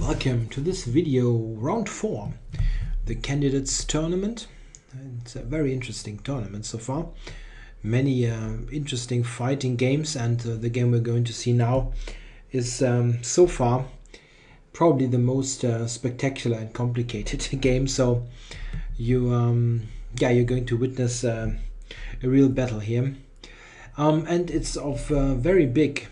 Welcome to this video, round 4, the candidates tournament. It's a very interesting tournament so far. Many interesting fighting games, and the game we're going to see now is so far probably the most spectacular and complicated game. So you're going to witness a real battle here. And it's of very big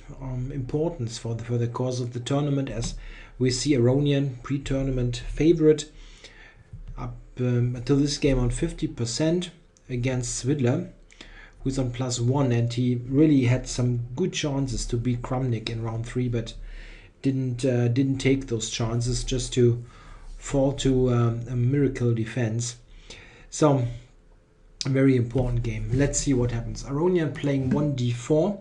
importance for the course of the tournament, as we see Aronian, pre-tournament favorite, up until this game on 50% against Svidler, who's on +1, and he really had some good chances to beat Kramnik in round 3, but didn't take those chances, just to fall to a miracle defense. So a very important game. Let's see what happens. Aronian playing 1d4,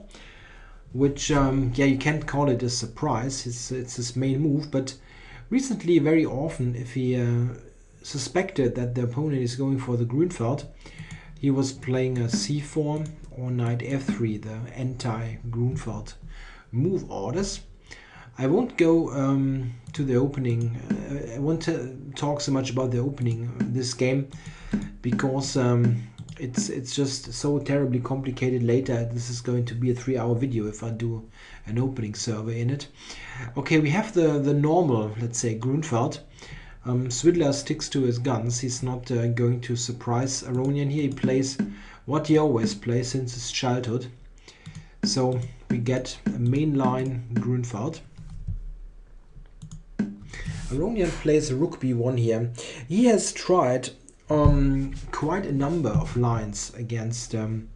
which you can't call it a surprise. It's his main move, but recently very often, if he suspected that the opponent is going for the Grunfeld, he was playing a c4 or knight f3, the anti-Grunfeld move orders. I won't go to the opening. I won't talk so much about the opening of this game, because it's just so terribly complicated later. This is going to be a 3-hour video if I do an opening survey in it. Okay, we have the normal, let's say, Grunfeld. Svidler sticks to his guns. He's not going to surprise Aronian here. He plays what he always plays since his childhood. So we get a mainline Grunfeld. Aronian plays rook b1 here. He has tried quite a number of lines against the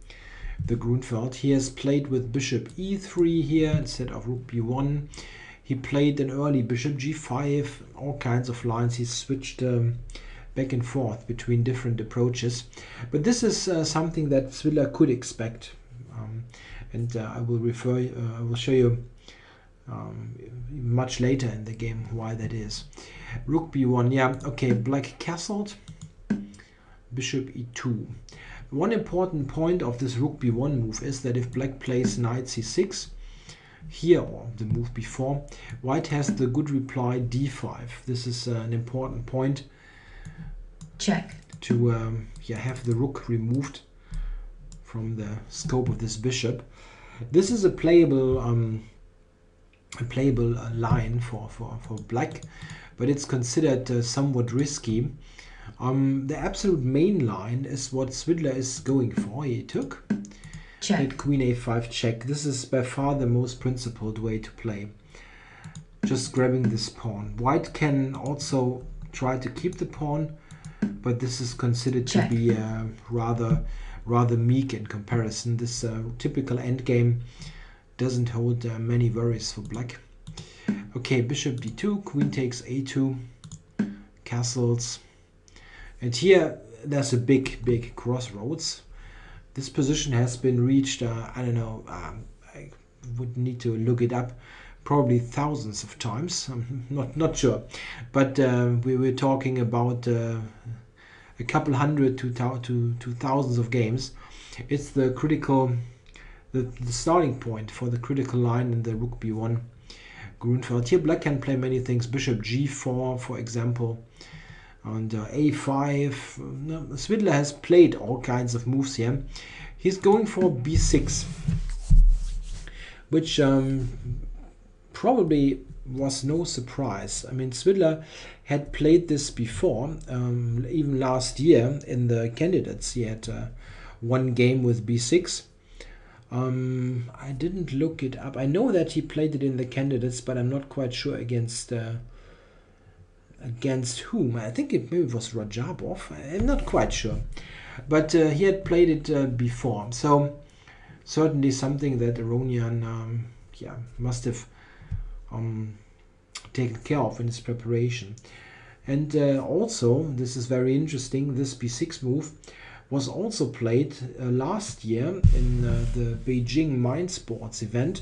Grunfeld. He has played with bishop e3 here instead of rook b1. He played an early bishop g5, all kinds of lines. He switched back and forth between different approaches. But this is something that Svidler could expect, and I will show you much later in the game why that is. Rook b1, yeah, okay, black castled. Bishop e2. One important point of this rook b1 move is that if black plays knight c6 here, or the move before, white has the good reply d5. This is an important point. Check. To have the rook removed from the scope of this bishop. This is a playable line for black, but it's considered somewhat risky. The absolute main line is what Svidler is going for. He took check. Queen a5 check. This is by far the most principled way to play. Just grabbing this pawn. White can also try to keep the pawn, but this is considered check. To be rather meek in comparison. This typical endgame doesn't hold many worries for black. Okay, bishop d2, queen takes a2, castles. And here there's a big crossroads. This position has been reached, I don't know, I would need to look it up, probably thousands of times. I'm not sure. But we were talking about a couple hundred to thousands of games. It's the critical, the starting point for the critical line in the rook b1 Grunfeld. Here black can play many things. Bishop g4, for example. And a5. Svidler has played all kinds of moves here. He's going for b6, which probably was no surprise. I mean, Svidler had played this before, even last year in the candidates. He had one game with b6. I didn't look it up. I know that he played it in the candidates, but I'm not quite sure against whom. I think it maybe was Rajabov. I'm not quite sure, but he had played it before, so certainly something that Aronian must have taken care of in his preparation. And also, this is very interesting, this b6 move was also played last year in the Beijing Mind Sports event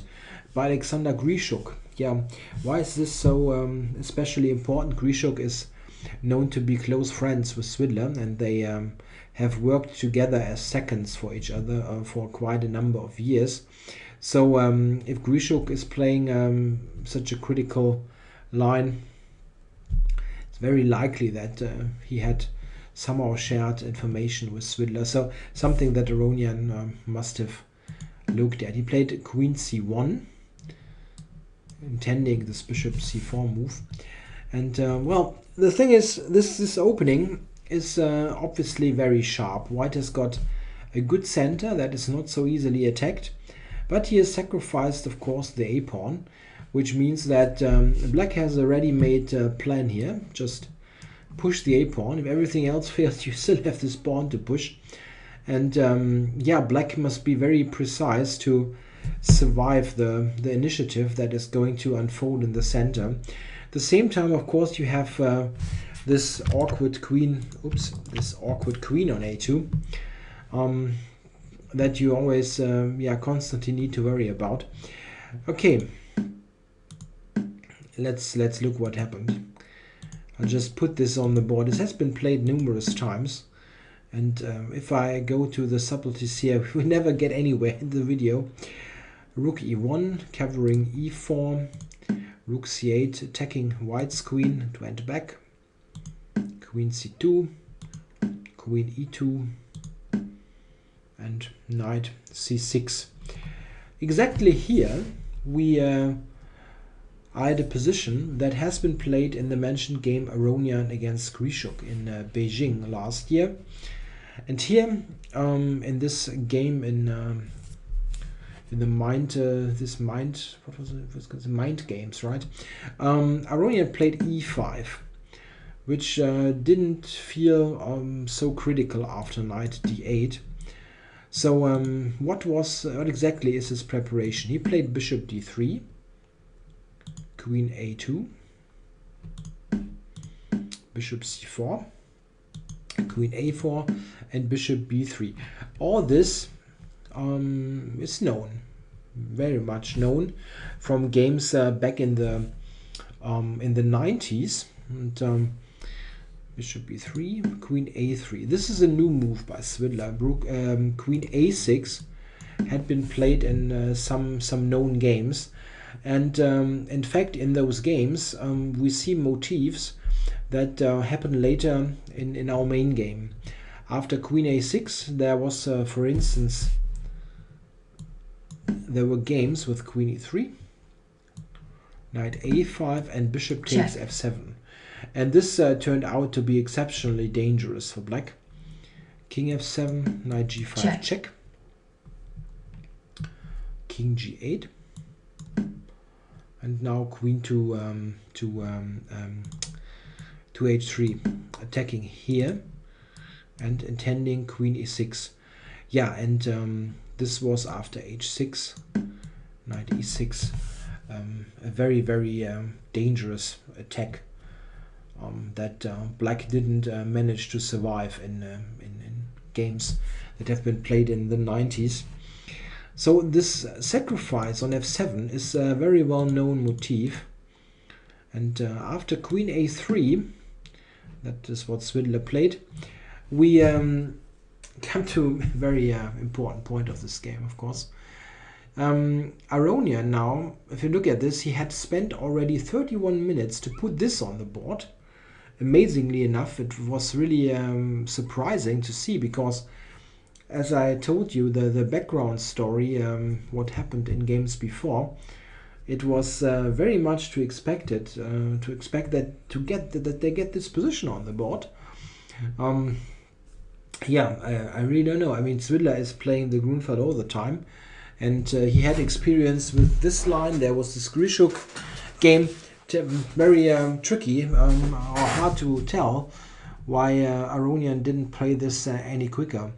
by Alexander Grishuk. Yeah, why is this so especially important? Grishuk is known to be close friends with Svidler, and they have worked together as seconds for each other for quite a number of years. So if Grishuk is playing such a critical line, it's very likely that he had somehow shared information with Svidler. So something that Aronian must have looked at. He played Queen C1, intending this Bishop C4 move. And well, the thing is, this opening is obviously very sharp. White has got a good center that is not so easily attacked, but he has sacrificed, of course, the a-pawn, which means that Black has a ready-made plan here. Just push the a-pawn. If everything else fails, you still have this pawn to push. And yeah, Black must be very precise to survive the initiative that is going to unfold in the center. At the same time, of course, you have this awkward queen. Oops, this awkward queen on a2. That you always yeah, constantly need to worry about. Okay, let's look what happened. I'll just put this on the board. This has been played numerous times, and if I go to the subtleties here, we never get anywhere in the video. Rook e1, covering e4, rook c8, attacking White's queen to end back, queen c2, queen e2, and knight c6. Exactly here we are at a position that has been played in the mentioned game Aronian against Grishuk in Beijing last year. And here in this game in the mind what was it? Mind games, right? Aronian played e5, which didn't feel so critical after knight d8. So what exactly is his preparation? He played bishop d3, queen a2, bishop c4, queen a4, and bishop b3. All this is known, very much known, from games back in the 90s. And bishop b3, queen a3. This is a new move by Svidler. Queen a6 had been played in some known games, and in fact in those games we see motifs that happen later in our main game. After queen a6 there was for instance, there were games with queen e3, knight a5, and bishop takes f7. And this turned out to be exceptionally dangerous for Black. King f7, knight g5 check. King g8, and now queen to h3, attacking here and intending queen e6. Yeah, and this was after h6, knight e6, a very dangerous attack that Black didn't manage to survive in games that have been played in the 90s. So this sacrifice on f7 is a very well-known motif. And after queen a3, that is what Svidler played, we come to a very important point of this game, of course. Aronian now, if you look at this, he had spent already 31 minutes to put this on the board. Amazingly enough, it was really surprising to see, because as I told you, the background story, what happened in games before, it was very much to expect that they get this position on the board. Yeah, I really don't know. I mean, Svidler is playing the Grunfeld all the time, and he had experience with this line. There was this Grishuk game, very tricky or hard to tell why Aronian didn't play this any quicker.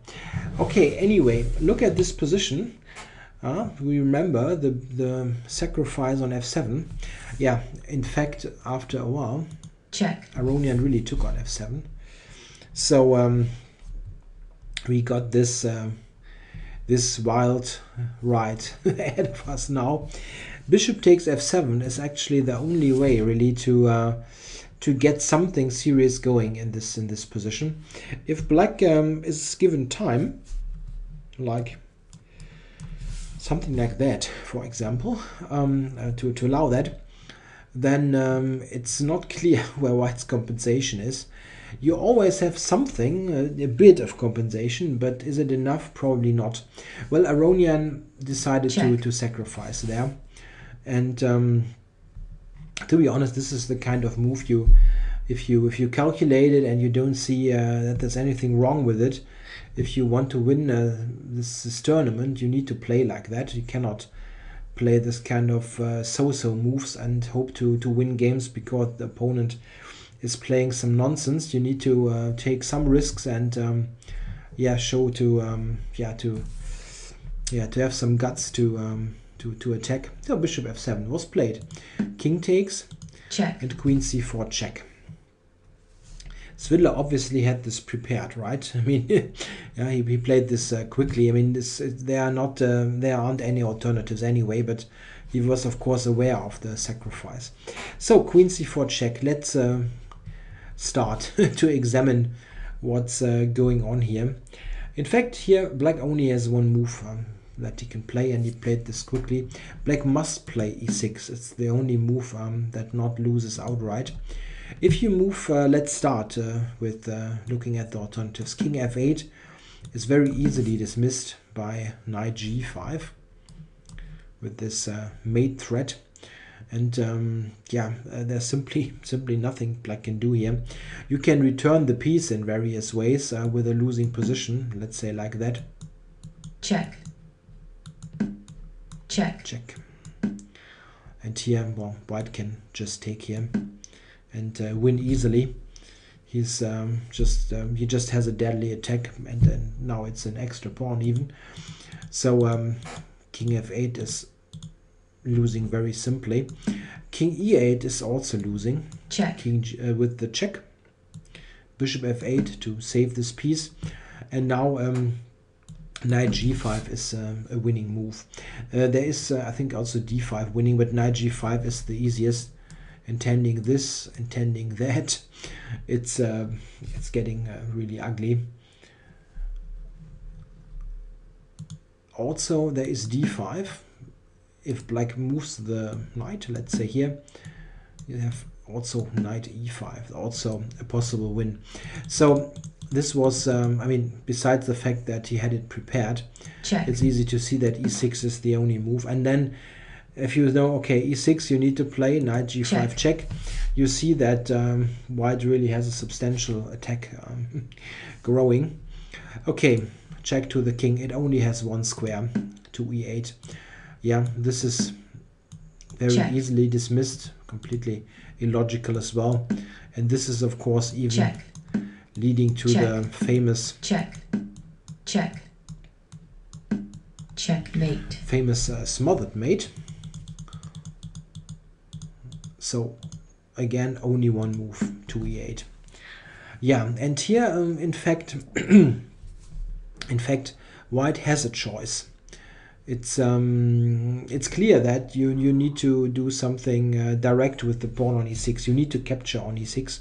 Okay, anyway, look at this position. We remember the sacrifice on f7. Yeah, in fact, after a while, Aronian really took on f7. So we got this this wild ride ahead of us now. Bishop takes f7 is actually the only way really to get something serious going in this position. If Black is given time, like something like that, for example, to allow that, then it's not clear where white's compensation is. You always have something, a bit of compensation, but is it enough? Probably not. Well, Aronian decided to sacrifice there. And to be honest, this is the kind of move if you calculate it and you don't see that there's anything wrong with it, if you want to win this tournament, you need to play like that. You cannot play this kind of so-so moves and hope to win games because the opponent is playing some nonsense. You need to take some risks and show to have some guts to attack. So bishop f7 was played. King takes. Check. And queen c4 check. Svidler obviously had this prepared, right? I mean, yeah, he played this quickly. I mean, there aren't any alternatives anyway, but he was of course aware of the sacrifice. So queen c4 check. Let's start to examine what's going on here. In fact, here black only has one move that he can play, and he played this quickly. Black must play e6. It's the only move that not loses outright. If you move, let's start with looking at the alternatives. King f8 is very easily dismissed by knight g5 with this mate threat. And there's simply nothing black can do here. You can return the piece in various ways with a losing position, let's say like that. Check. Check. Check. And here, well, white can just take here and win easily. He's he just has a deadly attack, and then now it's an extra pawn even. So king f8 is losing very simply. King e8 is also losing. Check. King with the check. Bishop f8 to save this piece, and now knight g5 is a winning move. There is I think also d5 winning, but knight g5 is the easiest. Intending this, intending that, it's getting really ugly. Also, there is d5. If black moves the knight, let's say here, you have also knight e5, also a possible win. So this was, I mean, besides the fact that he had it prepared, check. It's easy to see that e6 is the only move. And then if you know, okay, e6 you need to play, knight g5 check, you see that white really has a substantial attack growing. Okay, check to the king. It only has one square to e8. Yeah, this is very easily dismissed, completely illogical as well. And this is, of course, even leading to the famous checkmate. Famous smothered mate. So again, only one move to e8. Yeah, and here, in fact, white has a choice. It's clear that you need to do something direct with the pawn on e6. You need to capture on e6.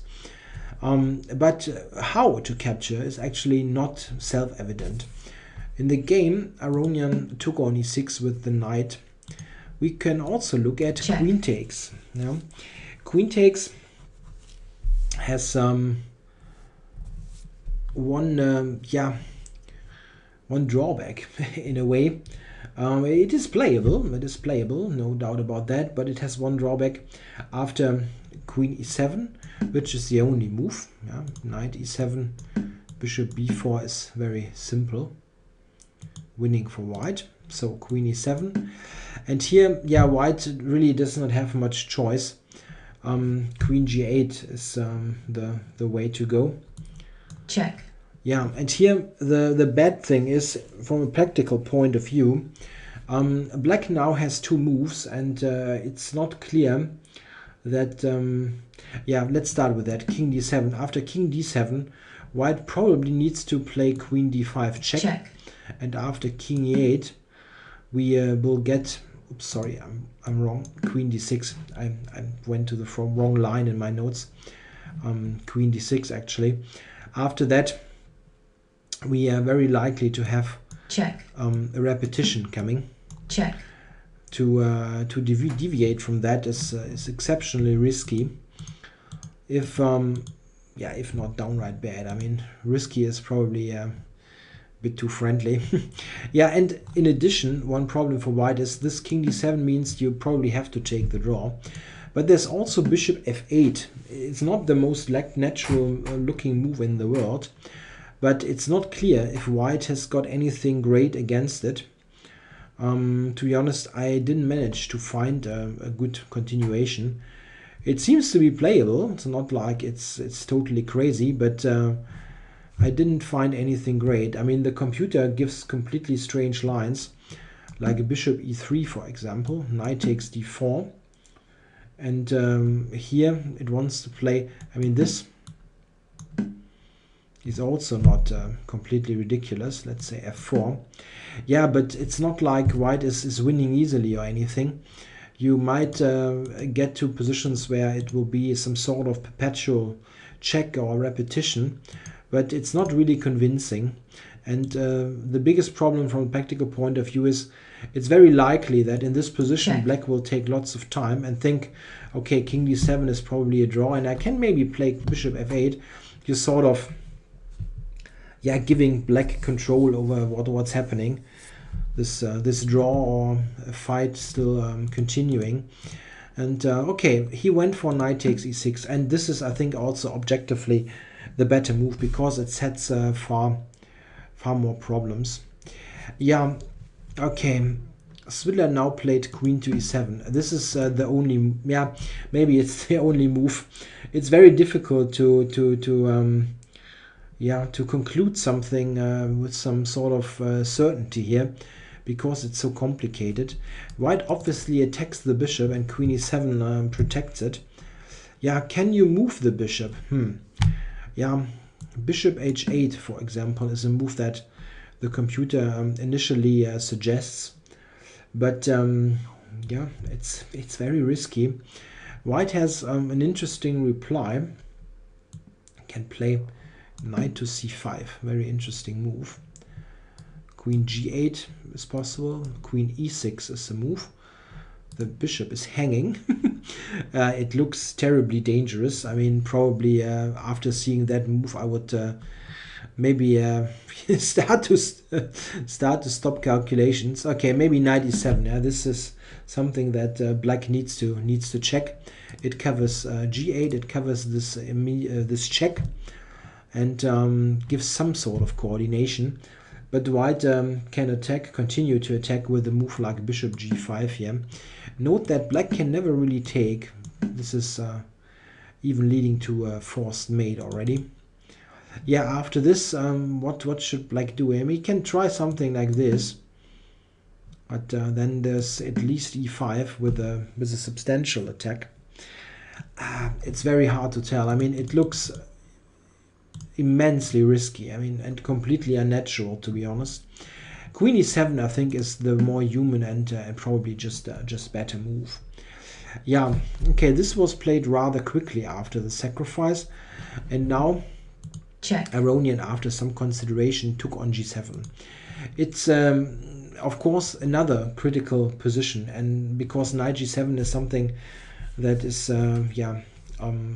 But how to capture is actually not self-evident. In the game, Aronian took on e6 with the knight. We can also look at queen takes. Yeah? Queen takes has one drawback in a way. It is playable, no doubt about that, but it has one drawback. After queen e7, which is the only move, yeah? Knight e7, bishop b4 is very simple, winning for white. So queen e7, and here, yeah, white really does not have much choice. Queen g8 is the way to go. Check. Yeah, and here the bad thing is, from a practical point of view, black now has two moves, and it's not clear that let's start with that. King d7. After king d7, white probably needs to play queen d5 check. And after king e8, we will get, oops, sorry, I'm wrong, queen d6. I went to the wrong line in my notes. Queen d6 actually. After that, we are very likely to have a repetition coming. deviate from that is exceptionally risky. If yeah, if not downright bad. I mean, risky is probably a bit too friendly. Yeah, and in addition, one problem for white is this king d7 means you probably have to take the draw. But there's also bishop f8. It's not the most natural looking move in the world, but it's not clear if white has got anything great against it. To be honest, I didn't manage to find a good continuation. It seems to be playable. It's not like it's totally crazy, but I didn't find anything great. I mean, the computer gives completely strange lines, like a bishop e3, for example. Knight takes d4. And here it wants to play, I mean, this is also not completely ridiculous. Let's say f4. Yeah, but it's not like white is winning easily or anything. You might get to positions where it will be some sort of perpetual check or repetition, but it's not really convincing. And the biggest problem from a practical point of view is it's very likely that in this position black will take lots of time and think, okay, king d7 is probably a draw, and I can maybe play bishop f8. You're sort of, yeah, giving black control over what's happening. This draw or a fight still continuing. And okay, he went for knight takes e6, and this is, I think, also objectively the better move because it sets far more problems. Yeah, okay. Svidler now played queen to e7. This is the only, yeah, maybe it's the only move. It's very difficult to conclude something with some sort of certainty here, because it's so complicated. White obviously attacks the bishop and queen e7 protects it. Yeah, can you move the bishop? Yeah, bishop h8, for example, is a move that the computer initially suggests. But yeah, it's very risky. White has an interesting reply. Can play knight to c5, very interesting move. Queen g8 is possible. Queen e6 is the move. The bishop is hanging. It looks terribly dangerous. I mean, probably after seeing that move, I would maybe start to stop calculations. Okay, maybe knight e7. Yeah, this is something that black needs to check. It covers g8. It covers this this check, and gives some sort of coordination. But white can continue to attack with a move like bishop g5 here. Note that black can never really take. This is even leading to a forced mate already. Yeah, after this, what should black do? I mean, he can try something like this. But then there's at least e5 with a substantial attack. It's very hard to tell. I mean, it looks immensely risky, I mean, and completely unnatural, to be honest. Queen e7, I think, is the more human and probably just better move. Yeah, okay, this was played rather quickly after the sacrifice, and now check. Aronian, after some consideration, took on g7. It's of course another critical position, and because knight g7 is something that is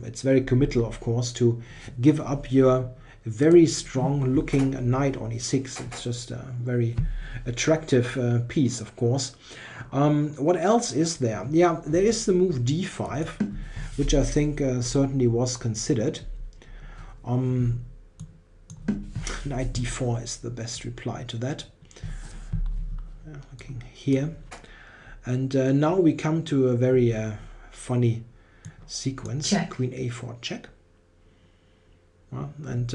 it's very committal, of course, to give up your very strong looking knight on e6. It's just a very attractive piece, of course. What else is there? Yeah, there is the move d5, which I think certainly was considered. Knight d4 is the best reply to that. Looking here. And now we come to a very funny sequence. Check. Queen a4 check. And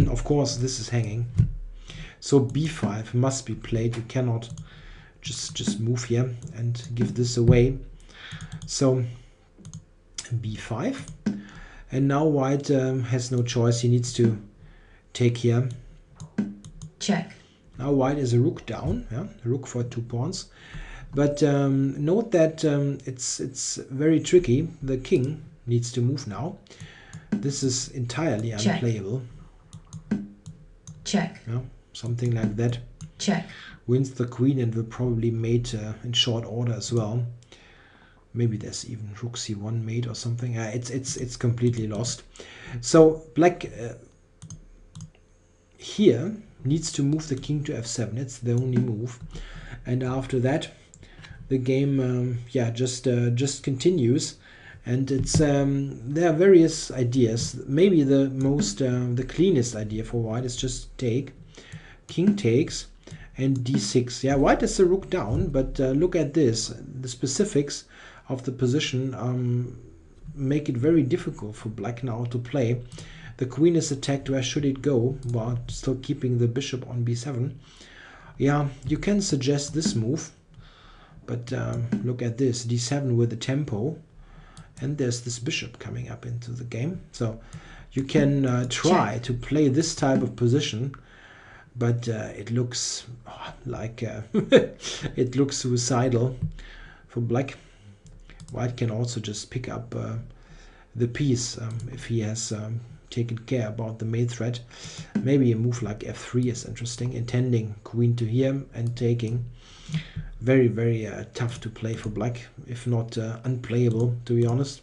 of course this is hanging. So b5 must be played. You cannot just move here and give this away. So b5. And now white has no choice. He needs to take here. Check. Now white is a rook down. Yeah, rook for 2 pawns. But note that it's very tricky. The king needs to move now. This is entirely unplayable. Check. Yeah, something like that. Check. wins the queen and will probably mate in short order as well. Maybe there's even rook c1 mate or something. It's completely lost. So black here needs to move the king to f7. It's the only move, and after that the game just continues. And it's there are various ideas. Maybe the cleanest idea for white is just take, king takes, and d6. Yeah, white is the rook down, but look at this. The specifics of the position make it very difficult for black now to play. The queen is attacked. Where should it go? While still keeping the bishop on b7. Yeah, you can suggest this move, but look at this, d7 with the tempo, and there's this bishop coming up into the game. So you can try to play this type of position, but it looks like it looks suicidal for black. White can also just pick up the piece if he has taken care about the mate threat. Maybe a move like f3 is interesting, intending queen to here and taking. Very, very tough to play for black, if not unplayable, to be honest.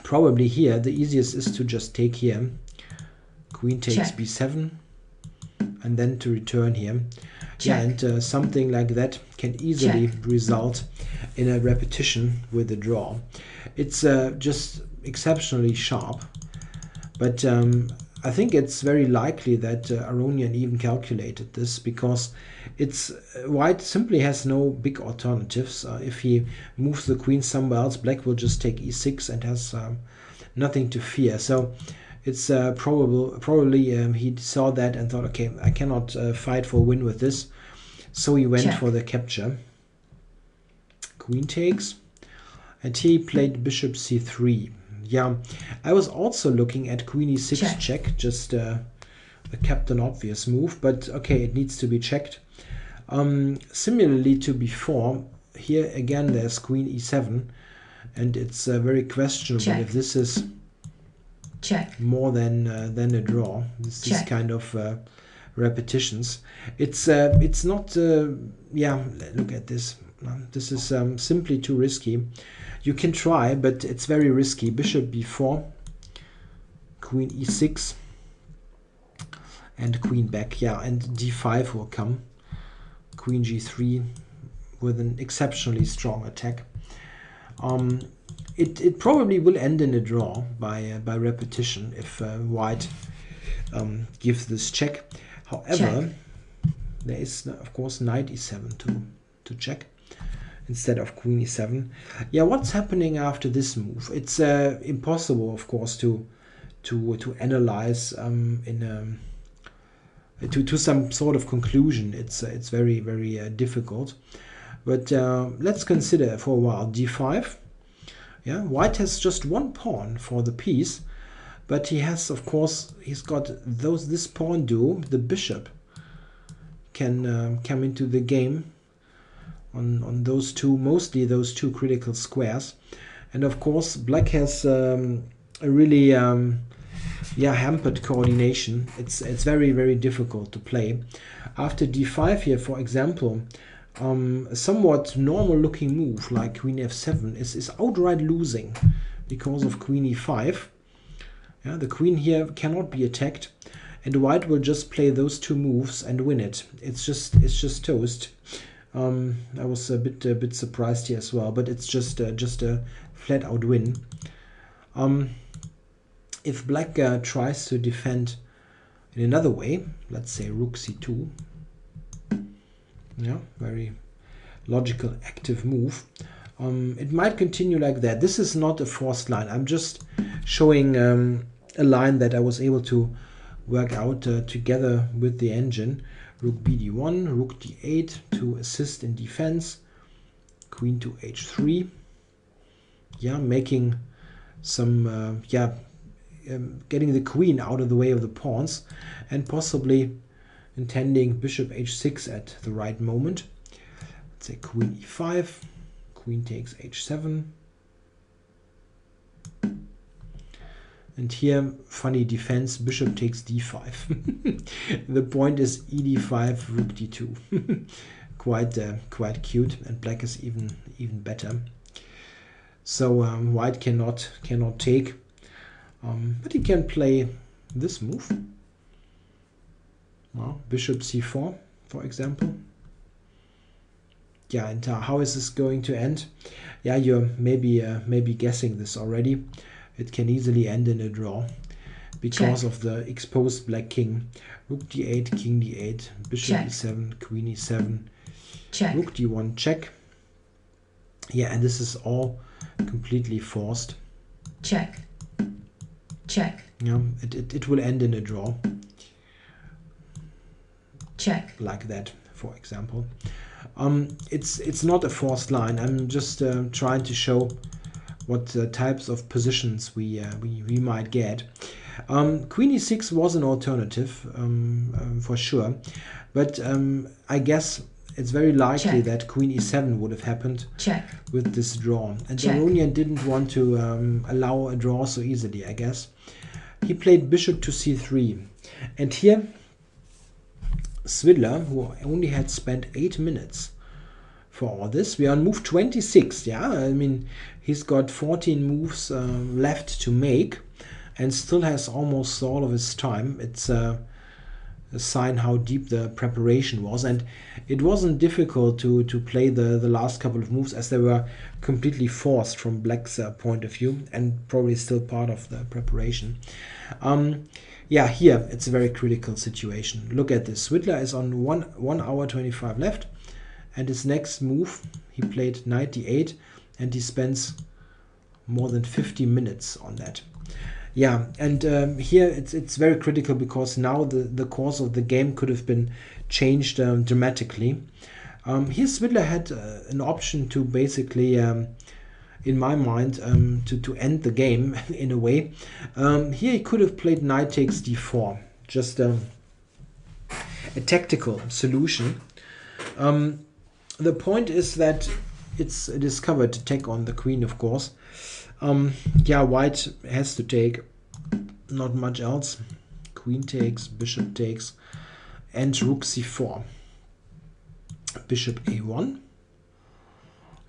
Probably here the easiest is to just take here. Queen takes b7, and then to return here. Yeah, and something like that can easily result in a repetition with the draw. It's just exceptionally sharp, but I think it's very likely that Aronian even calculated this, because it's white simply has no big alternatives. If he moves the queen somewhere else, black will just take e6 and has nothing to fear. So it's probably he saw that and thought, okay, I cannot fight for a win with this, so he went for the capture. Queen takes, and he played bishop c3. Yeah, I was also looking at queen e6 check, just the captain obvious move, but okay, it needs to be checked. Similarly to before, here again there's queen e7, and it's very questionable if this is more than a draw. This kind of repetitions. It's not. Yeah, look at this. This is simply too risky. You can try, but it's very risky. Bishop b4, queen e6, and queen back. Yeah, and d5 will come. Queen g3 with an exceptionally strong attack. It probably will end in a draw by repetition if white gives this check. However, there is of course knight e7 to check instead of queen e7. Yeah, what's happening after this move? It's impossible, of course, to analyze to some sort of conclusion. It's very, very difficult. But let's consider for a while d5. Yeah, white has just one pawn for the piece, but he has, of course, he's got this pawn duo. The bishop can come into the game on those two, mostly those two critical squares. And of course black has a really hampered coordination. It's very, very difficult to play. After d5 here, for example, a somewhat normal looking move like queen f7 is outright losing because of queen e5. Yeah, the queen here cannot be attacked, and white will just play those two moves and win it. It's just toast. I was a bit surprised here as well, but it's just a flat out win. If black tries to defend in another way, let's say rook c2, yeah, very logical active move, it might continue like that. This is not a forced line. I'm just showing a line that I was able to work out together with the engine. Rook bd1, rook d8 to assist in defense, queen to h3. Yeah, making some getting the queen out of the way of the pawns, and possibly intending bishop h6 at the right moment. Let's say queen e5, queen takes h7, And here, funny defense, bishop takes d5. The point is ed5, rook d2. Quite cute, and black is even better. So white cannot take, but he can play this move. Well, bishop c4, for example. Yeah, and how is this going to end? Yeah, you're maybe guessing this already. It can easily end in a draw because Check. of the exposed black king. Rook d8, king d8, bishop Check. e7, queen e7, Check. rook d1, check. Yeah, and this is all completely forced. Check. Check. Yeah, it will end in a draw. Check. Like that, for example. It's not a forced line. I'm just trying to show what types of positions we might get. Queen e6 was an alternative for sure, but I guess it's very likely Check. that queen e7 would have happened Check. with this draw. And Check. Aronian didn't want to allow a draw so easily, I guess. He played bishop to c3. And here, Svidler, who only had spent 8 minutes for all this, we are on move 26. Yeah, I mean, he's got 14 moves left to make and still has almost all of his time. It's a sign how deep the preparation was, and it wasn't difficult to play the last couple of moves, as they were completely forced from black's point of view, and probably still part of the preparation. Yeah, here it's a very critical situation. Look at this. Svidler is on 1 hour 25 left, and his next move, he played knight d8, and he spends more than 50 minutes on that. Yeah, and here it's very critical, because now the course of the game could have been changed dramatically. Here Svidler had an option to basically, in my mind, to end the game in a way. Here he could have played knight takes d4, just a tactical solution. The point is that it's a discovered attack on the queen, of course. Yeah, white has to take, not much else. Queen takes, bishop takes, and rook c4. Bishop a1.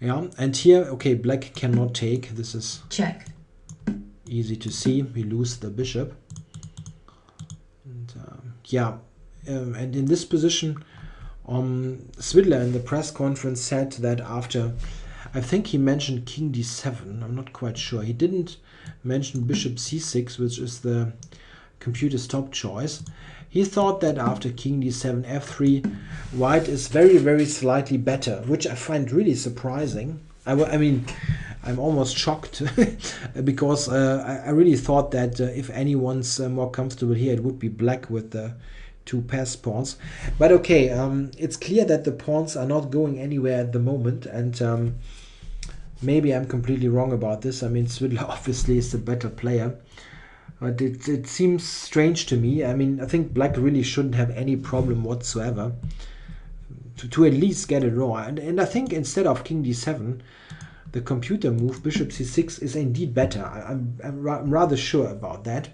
Yeah, and here, okay, black cannot take. This is Check. easy to see. We lose the bishop. And yeah, and in this position, Svidler in the press conference said that after, I think he mentioned king d7, I'm not quite sure. He didn't mention bishop c6, which is the computer's top choice. He thought that after king d7, f3, white is very slightly better, which I find really surprising. I mean, I'm almost shocked because I really thought that if anyone's more comfortable here, it would be black with the 2 passed pawns. But okay, it's clear that the pawns are not going anywhere at the moment, and maybe I'm completely wrong about this. I mean, Svidler obviously is the better player, but it seems strange to me. I mean, I think black really shouldn't have any problem whatsoever to at least get a draw. And I think instead of king d7, the computer move bishop c6 is indeed better. I'm rather sure about that.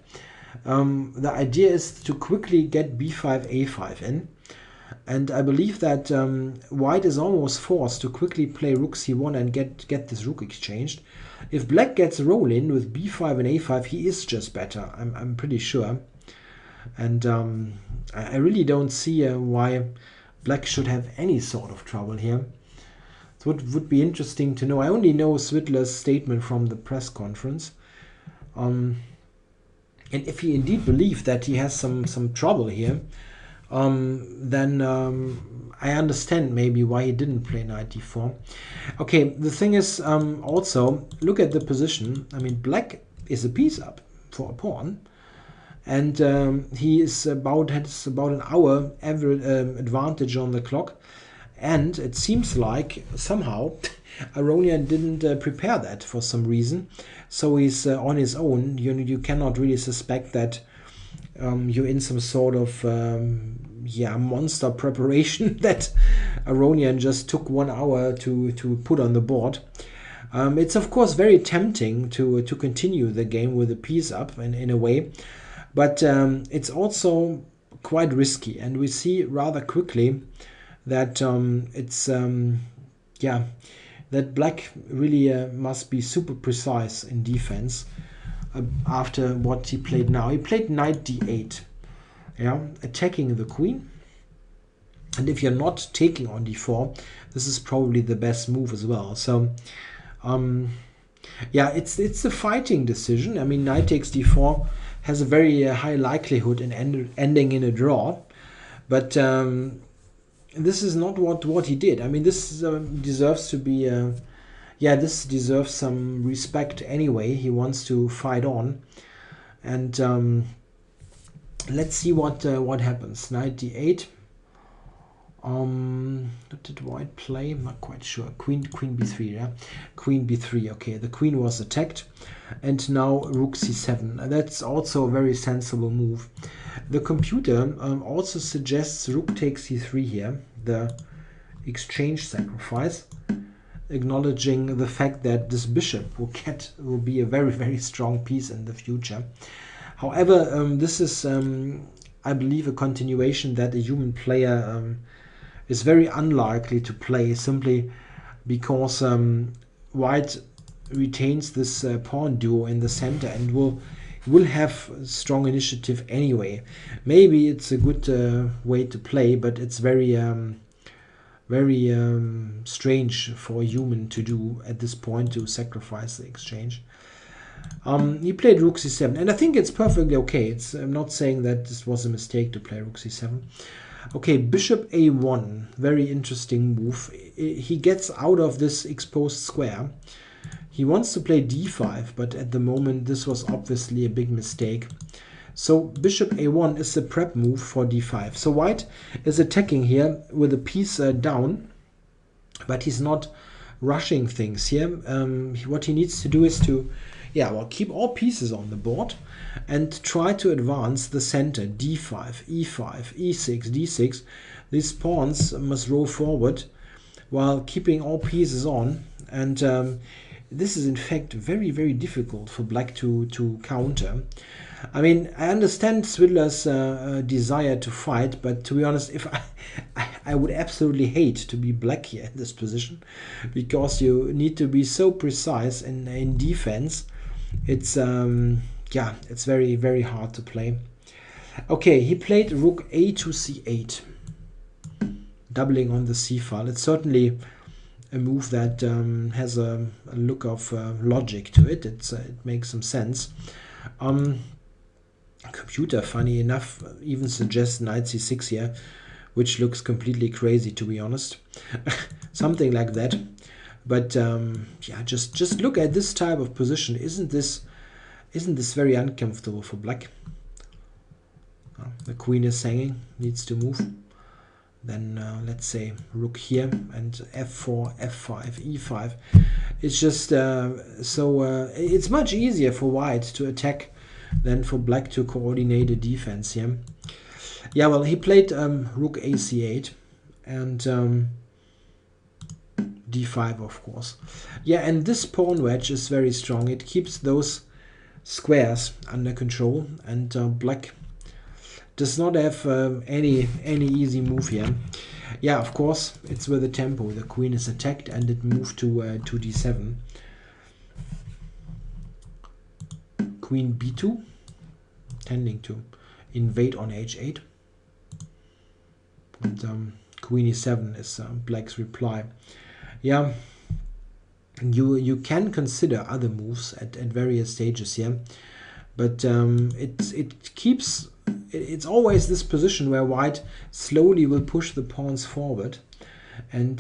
The idea is to quickly get b5, a5 in. And I believe that white is almost forced to quickly play rook c1 and get this rook exchanged. If black gets a roll in with b5 and a5, he is just better. I'm pretty sure. And I really don't see why black should have any sort of trouble here. It would be interesting to know. I only know Svidler's statement from the press conference. And if he indeed believed that he has some trouble here, then I understand maybe why he didn't play knight d4. Okay, the thing is, also, look at the position. I mean, black is a piece up for a pawn, and he has about an hour average advantage on the clock, and it seems like somehow Aronian didn't prepare that for some reason, so he's on his own. You cannot really suspect that you're in some sort of monster preparation that Aronian just took 1 hour to put on the board. It's of course very tempting to continue the game with a piece up in a way, but it's also quite risky, and we see rather quickly that yeah, that black really must be super precise in defense. After what he played now, he played knight d8, yeah, attacking the queen. And if you're not taking on d4, this is probably the best move as well. So yeah, it's a fighting decision. I mean, knight takes d4 has a very high likelihood in ending in a draw, but this is not what he did. I mean, this deserves to be yeah, this deserves some respect anyway. He wants to fight on, and let's see what happens. Knight d8. What did white play? I'm not quite sure. Queen b3, yeah? Queen b3, okay. The queen was attacked. And now rook c7. That's also a very sensible move. The computer also suggests rook takes c3 here, the exchange sacrifice, acknowledging the fact that this bishop will be a very, very strong piece in the future. However, this is, I believe, a continuation that a human player is very unlikely to play, simply because white retains this pawn duo in the center and will have strong initiative anyway. Maybe it's a good way to play, but it's very strange for a human to do at this point, to sacrifice the exchange. He played rook c7, and I think it's perfectly okay. I'm not saying that this was a mistake to play rook c7. Okay, bishop a1, very interesting move. He gets out of this exposed square. He wants to play d5, but at the moment this was obviously a big mistake. So bishop a1 is the prep move for d5. So white is attacking here with a piece down, but he's not rushing things here. What he needs to do is to, yeah, well, keep all pieces on the board and try to advance the center. d5, e5, e6, d6. These pawns must roll forward while keeping all pieces on, and this is in fact very, very difficult for black to counter. I mean, I understand Svidler's desire to fight, but to be honest, if I would absolutely hate to be black here in this position, because you need to be so precise in defense. It's yeah, it's very, very hard to play. Okay, he played rook a to c8, doubling on the c file. It's certainly a move that has a look of logic to it. It makes some sense. Computer, funny enough, even suggests knight c6 here, which looks completely crazy, to be honest. Something like that. But yeah, just look at this type of position. Isn't this very uncomfortable for black? The queen is hanging, needs to move. Then let's say rook here and f4, f5, e5. It's just so it's much easier for white to attack than for black to coordinate a defense here. Yeah, well, he played rook a c8 and d5, of course. Yeah, and this pawn wedge is very strong. It keeps those squares under control, and black does not have any easy move here. Yeah, of course, it's with the tempo. The queen is attacked and it moved to d7. Queen b2, tending to invade on h8. And queen e7 is black's reply. Yeah, you can consider other moves at various stages here, but it's always this position where white slowly will push the pawns forward, and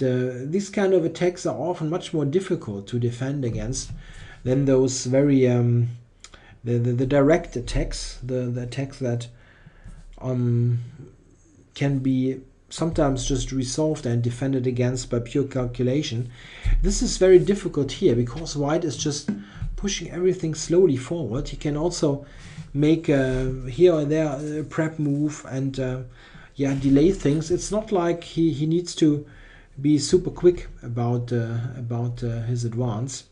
these kind of attacks are often much more difficult to defend against than those very the direct attacks, the attacks that can be sometimes just resolved and defended against by pure calculation. This is very difficult here because white is just pushing everything slowly forward. He can also make here or there a prep move and yeah, delay things. It's not like he needs to be super quick about his advance.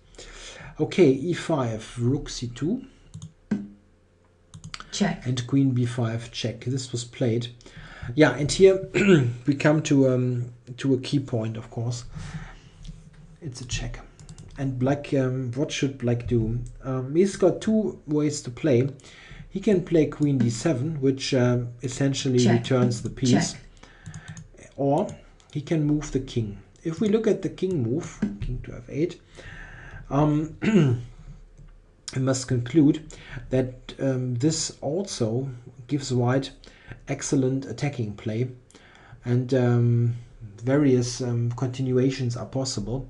Okay, e5, rook c2. Check. And queen b5 check. This was played. Yeah, and here we come to a key point, of course. It's a check. And black, what should black do? He's got two ways to play. He can play queen d7, which essentially check. returns the piece. Check. Or he can move the king. If we look at the king move, king to f8, I must conclude that this also gives white excellent attacking play, and various continuations are possible.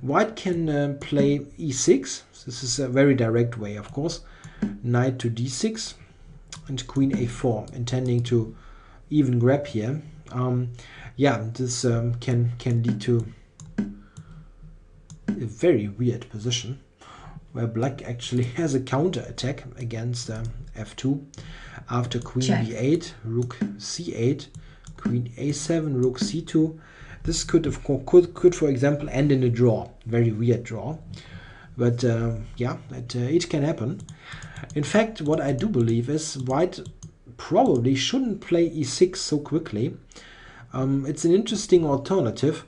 White can play e6. This is a very direct way, of course. Knight to d6 and queen a4, intending to even grab here. Yeah, this can lead to a very weird position, where black actually has a counter attack against f2 after queen check. b8, rook c8, queen a7, rook c2. This could, of course, could for example end in a draw, very weird draw, but yeah, it can happen. In fact, what I do believe is white probably shouldn't play e6 so quickly. It's an interesting alternative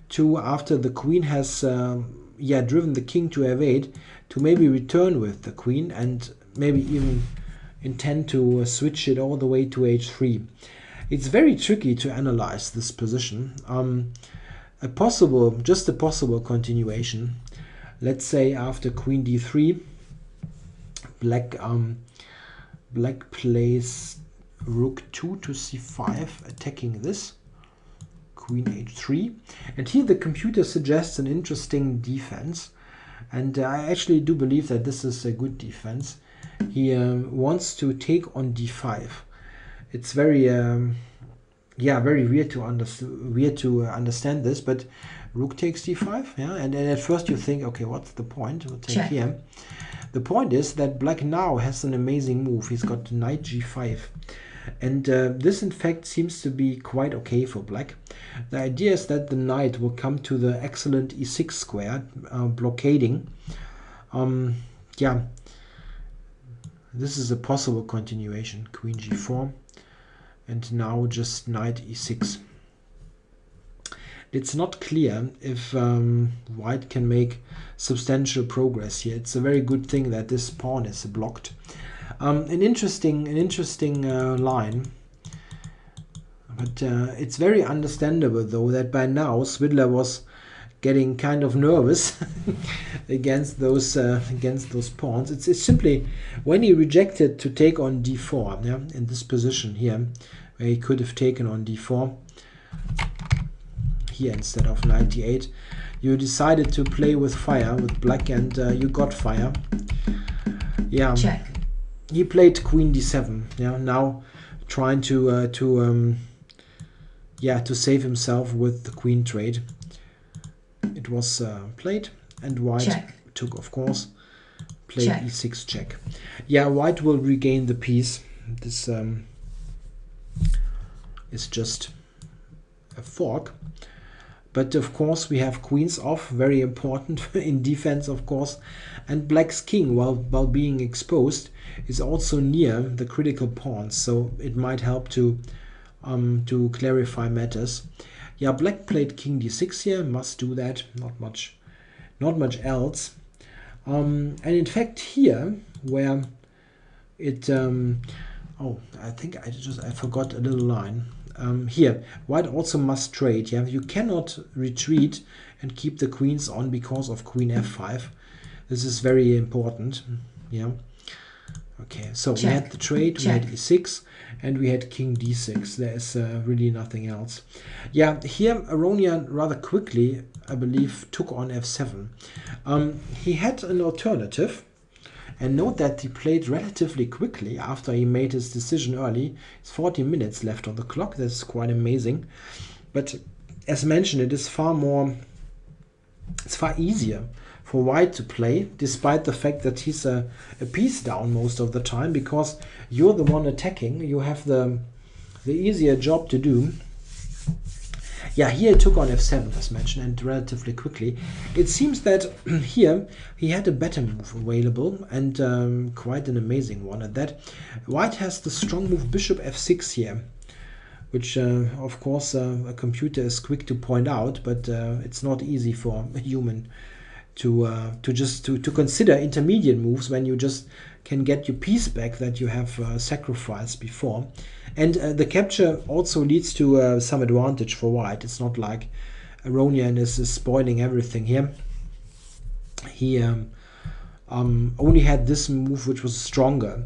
to, after the queen has driven the king to f8, to maybe return with the queen and maybe even intend to switch it all the way to h3. It's very tricky to analyze this position. Just a possible continuation. Let's say after queen d3, black plays rook 2 to c5, attacking this. Queen h3, and here the computer suggests an interesting defense, and I actually do believe that this is a good defense. He wants to take on d5. It's very very weird to understand this, but rook takes d5, yeah, and at first you think, okay, what's the point? We'll take check. here. The point is that black now has an amazing move. He's got knight g5. And this in fact seems to be quite okay for black. The idea is that the knight will come to the excellent e6 square, blockading. Yeah, this is a possible continuation. Queen g4, and now just knight e6. It's not clear if white can make substantial progress here. It's a very good thing that this pawn is blocked. An interesting line, but it's very understandable though that by now Svidler was getting kind of nervous against those pawns. It's simply when he rejected to take on d4, yeah, in this position here, where he could have taken on d4 here instead of knight d8. You decided to play with fire with black, and you got fire. Yeah. Check. He played queen d7. Yeah, now trying to save himself with the queen trade. It was played, and white check. Took, of course, played check. e6 check. Yeah, white will regain the piece. This is just a fork. But of course we have queens off, very important in defense, of course, and black's king, while being exposed, is also near the critical pawns, so it might help to clarify matters. Yeah, black played king d6 here, must do that, not much else. And in fact here, where it I think I forgot a little line. Here, white also must trade. Yeah, you cannot retreat and keep the queens on because of queen f5. This is very important. Yeah. Okay, so check. We had the trade, check. We had e6, and we had king d6. There is really nothing else. Yeah, here Aronian rather quickly, I believe, took on f7. He had an alternative. And note that he played relatively quickly after he made his decision early. It's 40 minutes left on the clock. That's quite amazing. But as mentioned, it's far easier for white to play, despite the fact that he's a piece down most of the time, because you're the one attacking. You have the easier job to do. Yeah, here he took on f7 as mentioned, and relatively quickly. It seems that here he had a better move available, and quite an amazing one at that. White has the strong move bishop f6 here, which of course a computer is quick to point out, but it's not easy for a human to consider intermediate moves when you just can get your piece back that you have sacrificed before. And the capture also leads to some advantage for white. It's not like Aronian is spoiling everything here. He only had this move, which was stronger.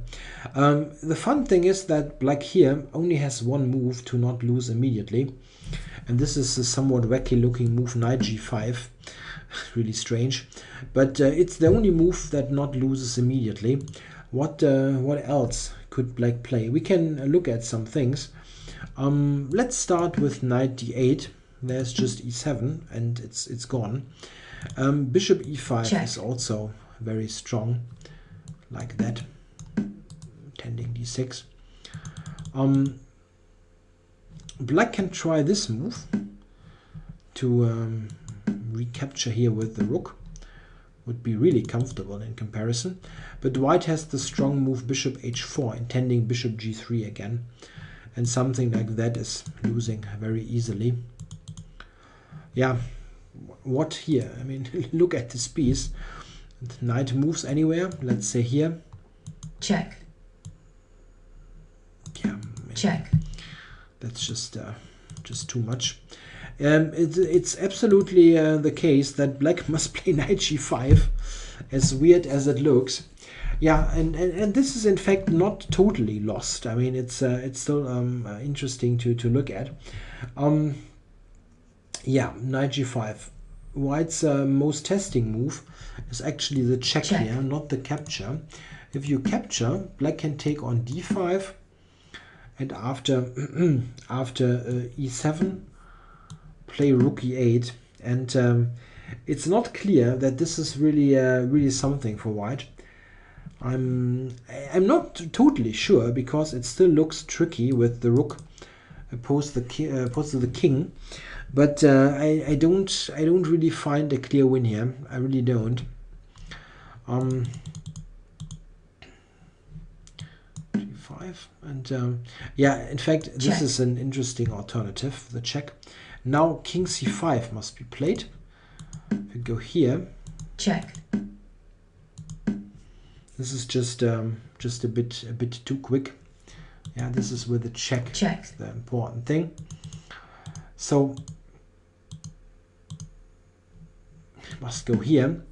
The fun thing is that black here only has one move to not lose immediately, and this is a somewhat wacky looking move, knight g5. Really strange, but it's the only move that not loses immediately. What else could black play? We can look at some things. Let's start with knight d8. There's just e7 and it's gone. Bishop e5 Check. is also very strong, like that, tending d6. Black can try this move to recapture here with the rook. Would be really comfortable in comparison, but white has the strong move bishop h4, intending bishop g3 again, and something like that is losing very easily. Yeah, what here? I mean, look at this piece. Knight moves anywhere, let's say here. Check. Yeah, Check. that's just too much. It's absolutely the case that black must play knight g5, as weird as it looks. Yeah, and this is in fact not totally lost. I mean, it's still interesting to look at. Yeah, knight g5. White's most testing move is actually the check here, not the capture. If you capture, black can take on d5, and after e7, play rook e8, and it's not clear that this is really something for white. I'm not totally sure, because it still looks tricky with the rook opposed to the king, but I don't really find a clear win here. I really don't. G5, and yeah, in fact this is an interesting alternative, the check. Now king c5 must be played. If we go here, check. This is just a bit too quick. Yeah, this is with the check. Check. The important thing. So must go here,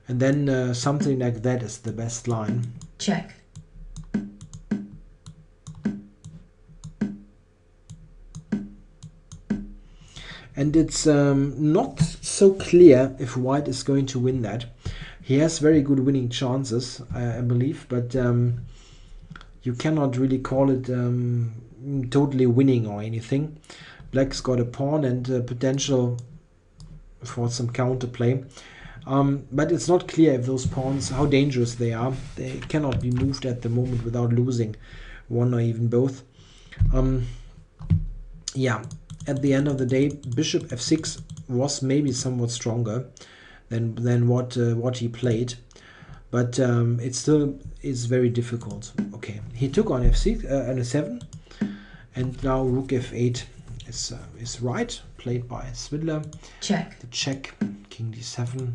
and then something like that is the best line. Check. And it's not so clear if white is going to win that. He has very good winning chances, I believe, but you cannot really call it totally winning or anything. Black's got a pawn and potential for some counterplay, but it's not clear if those pawns, how dangerous they are. They cannot be moved at the moment without losing one or even both. Yeah, at the end of the day, bishop f6 was maybe somewhat stronger than what he played, but it still is very difficult. Okay, he took on f6 and a7, and now rook f8 is right, played by Svidler. Check. The check, king d7,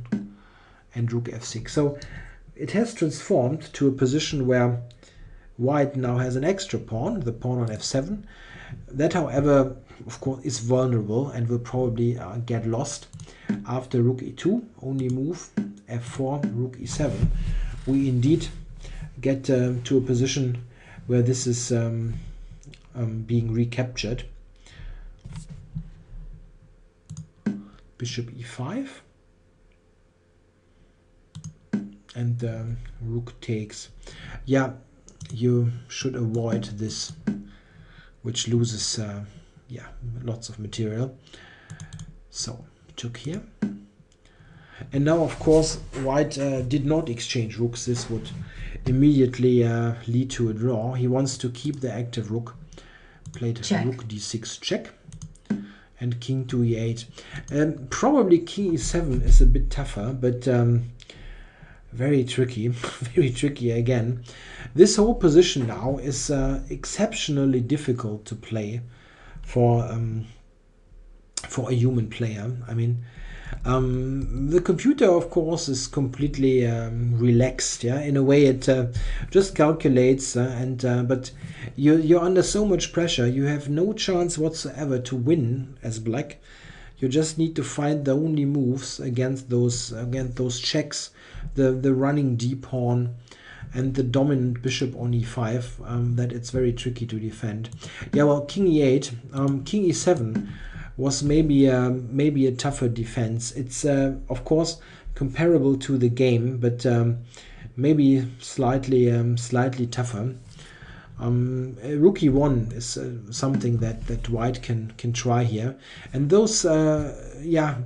and rook f6. So it has transformed to a position where white now has an extra pawn, the pawn on f7. That, however, of course, is vulnerable and will probably get lost. After rook e2, only move f4, rook e7, we indeed get to a position where this is being recaptured. Bishop e5, and rook takes. Yeah, you should avoid this, which loses yeah, lots of material. So took here, and now of course white did not exchange rooks. This would immediately lead to a draw. He wants to keep the active rook. Played check. Rook d6 check, and king to e8. Probably king e7 is a bit tougher, but very tricky, very tricky again. This whole position now is exceptionally difficult to play for a human player. I mean, the computer, of course, is completely relaxed. Yeah, in a way, it just calculates, but you're under so much pressure. You have no chance whatsoever to win as black. You just need to find the only moves against those checks, the running d pawn and the dominant bishop on e5. That it's very tricky to defend. Yeah, well, king e8, king e7 was maybe a tougher defense. It's of course comparable to the game, but maybe slightly tougher. Rook e1 is something that white can try here, and those yeah,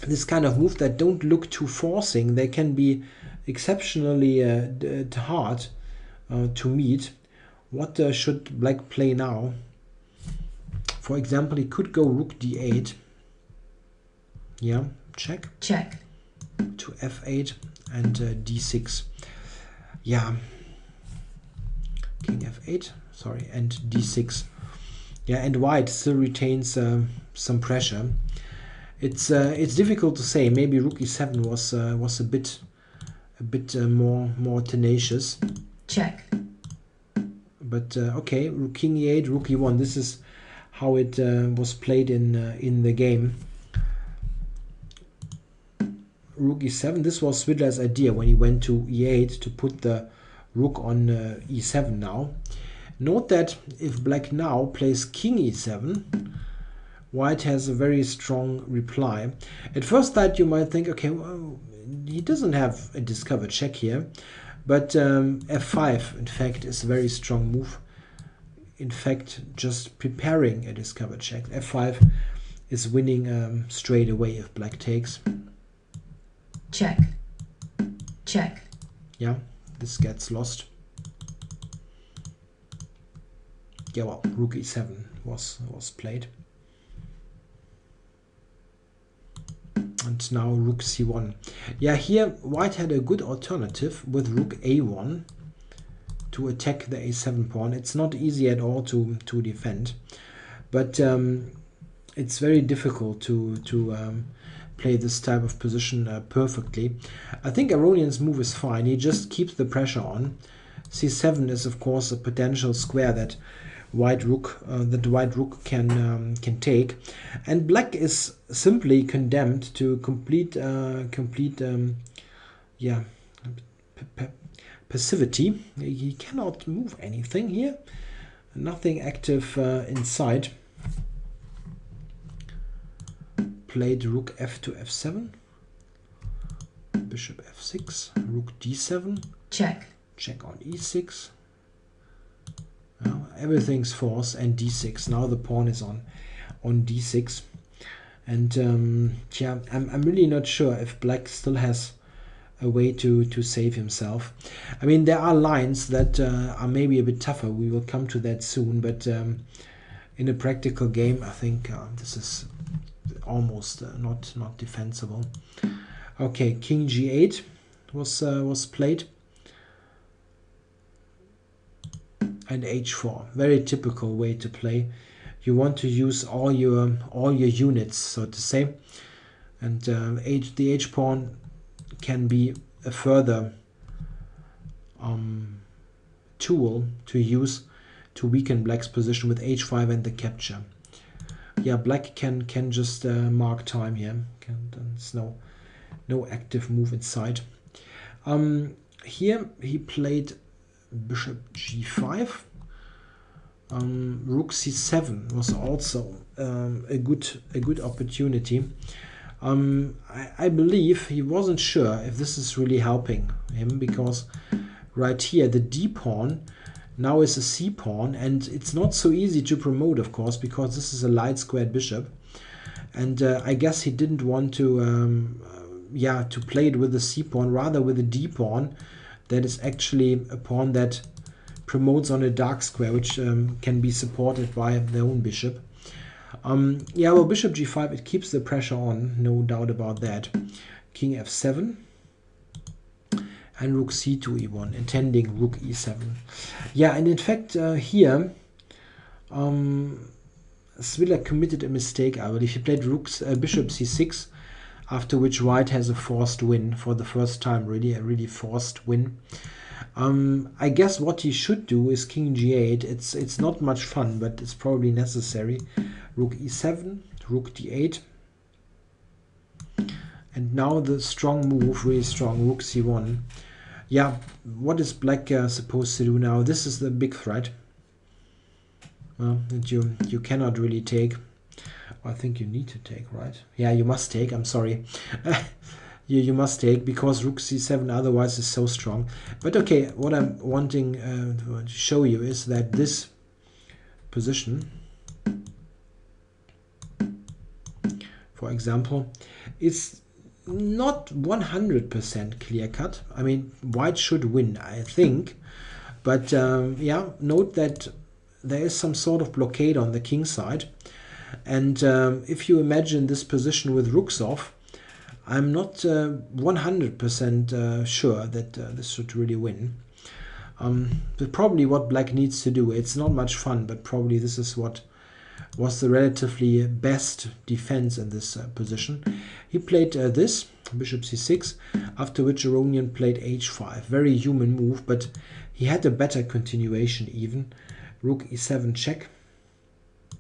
this kind of move that don't look too forcing, they can be exceptionally hard to meet. What should black play now? For example, he could go rook d8. Yeah, check. Check. To f8 and d6. Yeah. King f8, sorry, and d6. Yeah, and white still retains some pressure. It's difficult to say. Maybe rook e7 was a bit more tenacious. Check. But okay, king e8, rook e1. This is how it was played in the game. Rook e7. This was Svidler's idea when he went to e8 to put the rook on e7 now. Note that if black now plays king e7, white has a very strong reply. At first sight, you might think, okay, well, he doesn't have a discovered check here, but f5, in fact, is a very strong move. In fact, just preparing a discovered check. f5 is winning straight away if black takes. Check. Check. Yeah, this gets lost. Yeah, well, rook e7 was played. And now rook c1. Yeah, here white had a good alternative with rook a1 to attack the a7 pawn. It's not easy at all to defend, but it's very difficult to play this type of position perfectly. I think Aronian's move is fine. He just keeps the pressure on. c7 is of course a potential square that white rook can take, and black is simply condemned to complete yeah, passivity. He cannot move anything here, nothing active inside. Played rook f to f7, bishop f6, rook d7, check, check on e6. Everything's forced, and d6. Now the pawn is on d6, and yeah, I'm really not sure if black still has a way to save himself. I mean, there are lines that are maybe a bit tougher. We will come to that soon, but in a practical game, I think this is almost not defensible. Okay, king g8 was played, and h4. Very typical way to play. You want to use all your units, so to say, and the h pawn can be a further tool to use to weaken black's position with h5 and the capture. Yeah, black can just mark time here. There's no active move inside. Here he played bishop g5. Rook c7 was also a good opportunity. I believe he wasn't sure if this is really helping him, because right here the d pawn now is a c pawn, and it's not so easy to promote, of course, because this is a light squared bishop, and I guess he didn't want to yeah, to play it with the c pawn, rather with the d pawn. That is actually a pawn that promotes on a dark square, which can be supported by their own bishop. Yeah, well, bishop g5, it keeps the pressure on, no doubt about that. King f7 and rook c2 e1, intending rook e7. Yeah, and in fact here Svidler committed a mistake, I believe. He played bishop c6, after which white has a forced win for the first time, really, a really forced win. I guess what he should do is king g8. It's not much fun, but it's probably necessary. Rook e7, rook d8. And now the strong move, really strong, rook c1. Yeah, what is black supposed to do now? This is the big threat. Well, that you cannot really take. I think you need to take, right? Yeah, you must take. I'm sorry. you must take, because rook c7 otherwise is so strong. But okay, what I'm wanting to show you is that this position, for example, is not 100% clear cut. I mean, white should win, I think. But yeah, note that there is some sort of blockade on the king side. And if you imagine this position with rooks off, I'm not 100% sure that this should really win. But probably what black needs to do, it's not much fun, but probably this is what was the relatively best defense in this position. He played this, bishop c6, after which Aronian played h5. Very human move, but he had a better continuation even. Rook e7 check.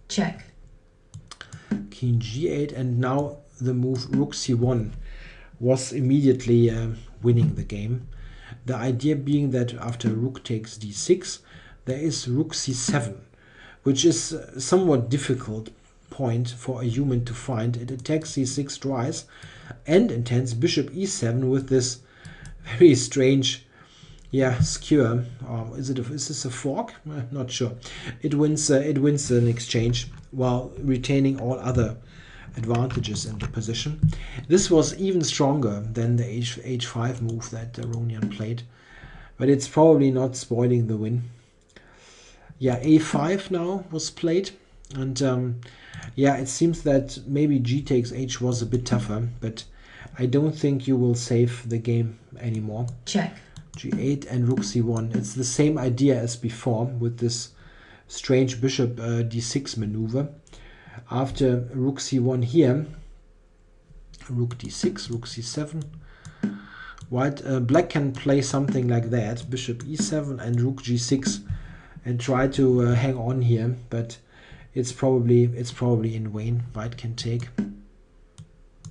Check. King g8, and now the move rook c1 was immediately winning the game. The idea being that after rook takes d6, there is rook c7, which is a somewhat difficult point for a human to find. It attacks c6 twice and intends bishop e7 with this very strange, yeah, skewer. Is this a fork? Not sure. It wins an exchange while retaining all other advantages in the position. This was even stronger than the h5 move that Aronian played, but it's probably not spoiling the win. Yeah, a5 now was played, and yeah, it seems that maybe g takes h was a bit tougher, but I don't think you will save the game anymore. Check. g8 and rook c1. It's the same idea as before with this strange bishop d6 maneuver. After rook c1 here, rook d6, rook c7. Black can play something like that, bishop e7 and rook g6, and try to hang on here, but it's probably in vain. White can take,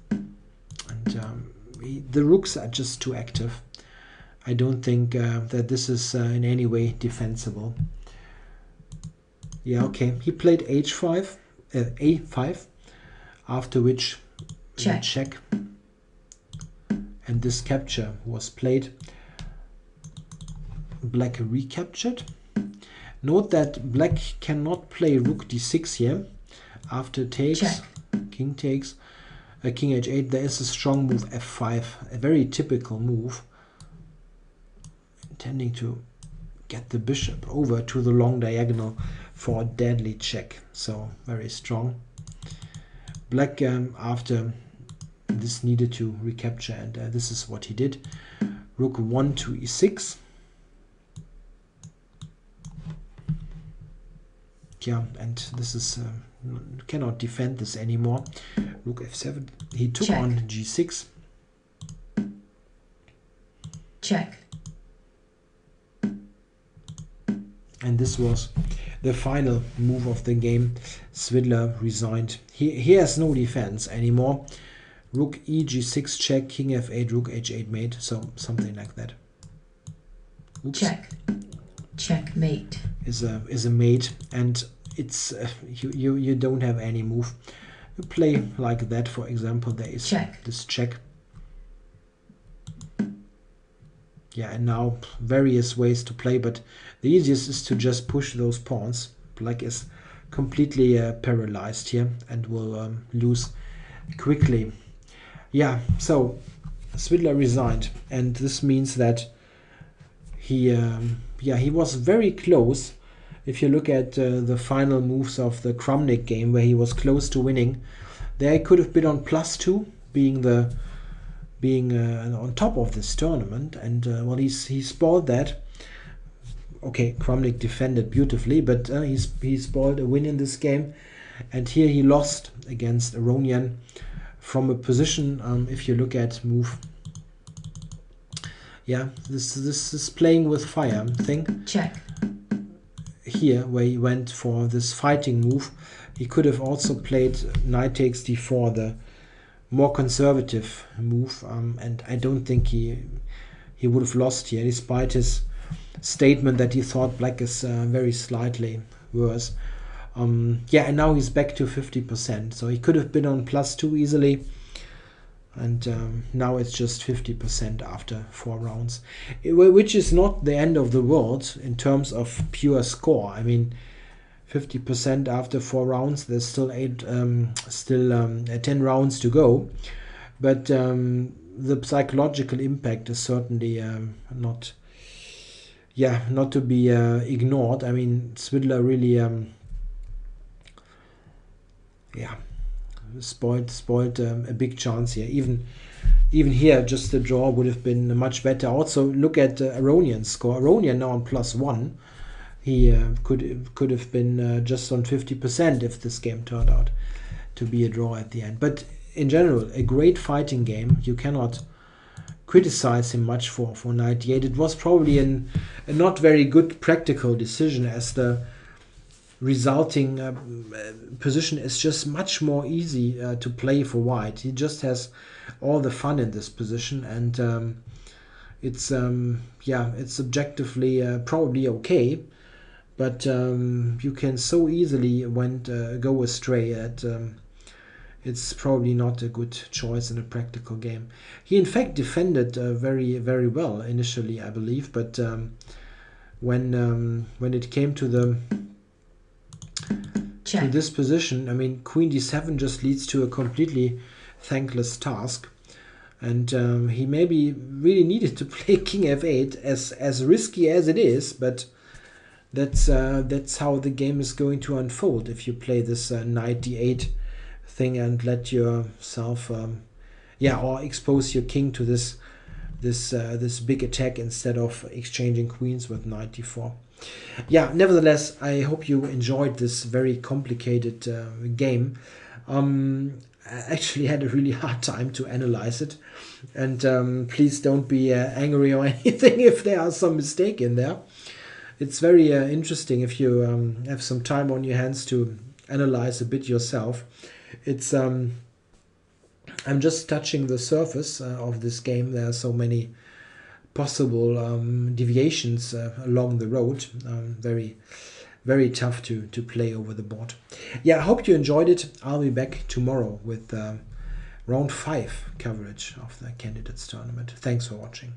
and the rooks are just too active. I don't think that this is in any way defensible. Yeah, okay. He played h5, a5, after which check, and this capture was played. Black recaptured. Note that black cannot play rook d6 here. After takes, king takes, king h8. There is a strong move f5, a very typical move, intending to get the bishop over to the long diagonal for a deadly check. So very strong. Black after this needed to recapture, and this is what he did. Rook 1 to e6. Yeah, and this is cannot defend this anymore. Rook f7. He took on g6. Check. And this was the final move of the game. Svidler resigned. He has no defense anymore. Rook e g6 check, king f8, rook h8 mate. So something like that. Oops. Check. Checkmate. Is a mate, and it's you don't have any move. You play like that, for example. There is this check. Yeah, and now various ways to play, but the easiest is to just push those pawns. Black is completely paralyzed here and will lose quickly. Yeah, so Svidler resigned, and this means that he was very close if you look at the final moves of the Kramnik game where he was close to winning, there he could have been on +2, being on top of this tournament, and well, he spoiled that. Okay, Kramnik defended beautifully, but he spoiled a win in this game, and here he lost against Aronian from a position. If you look at move, yeah, this is playing with fire thing. Check. Here, where he went for this fighting move, he could have also played knight takes d4, the more conservative move, and I don't think he would have lost here, despite his statement that he thought black is very slightly worse. Yeah, and now he's back to 50%, so he could have been on +2 easily, and now it's just 50% after 4 rounds, which is not the end of the world in terms of pure score. I mean, 50% after 4 rounds, there's still 10 rounds to go, but the psychological impact is certainly not to be ignored. I mean, Svidler really spoiled a big chance here. Even here, just the draw would have been much better. Also, look at Aronian's score. Aronian now on +1. He could have been just on 50% if this game turned out to be a draw at the end. But in general, a great fighting game. You cannot criticize him much for 98. It was probably a not very good practical decision, as the resulting position is just much more easy to play for white. He just has all the fun in this position, and it's subjectively probably okay, but you can so easily go astray that it's probably not a good choice in a practical game. He in fact defended very, very well initially, I believe, but when it came to this position, I mean, Queen d7 just leads to a completely thankless task, and he maybe really needed to play King f8, as risky as it is, but that's how the game is going to unfold if you play this knight d8 thing and let yourself or expose your king to this big attack instead of exchanging queens with knight d4. Yeah, nevertheless, I hope you enjoyed this very complicated game. I actually had a really hard time to analyze it, and please don't be angry or anything if there are some mistake in there. It's very interesting if you have some time on your hands to analyze a bit yourself. It's I'm just touching the surface of this game. There are so many possible deviations along the road. Very, very tough to play over the board. Yeah, I hope you enjoyed it. I'll be back tomorrow with round 5 coverage of the candidates tournament. Thanks for watching.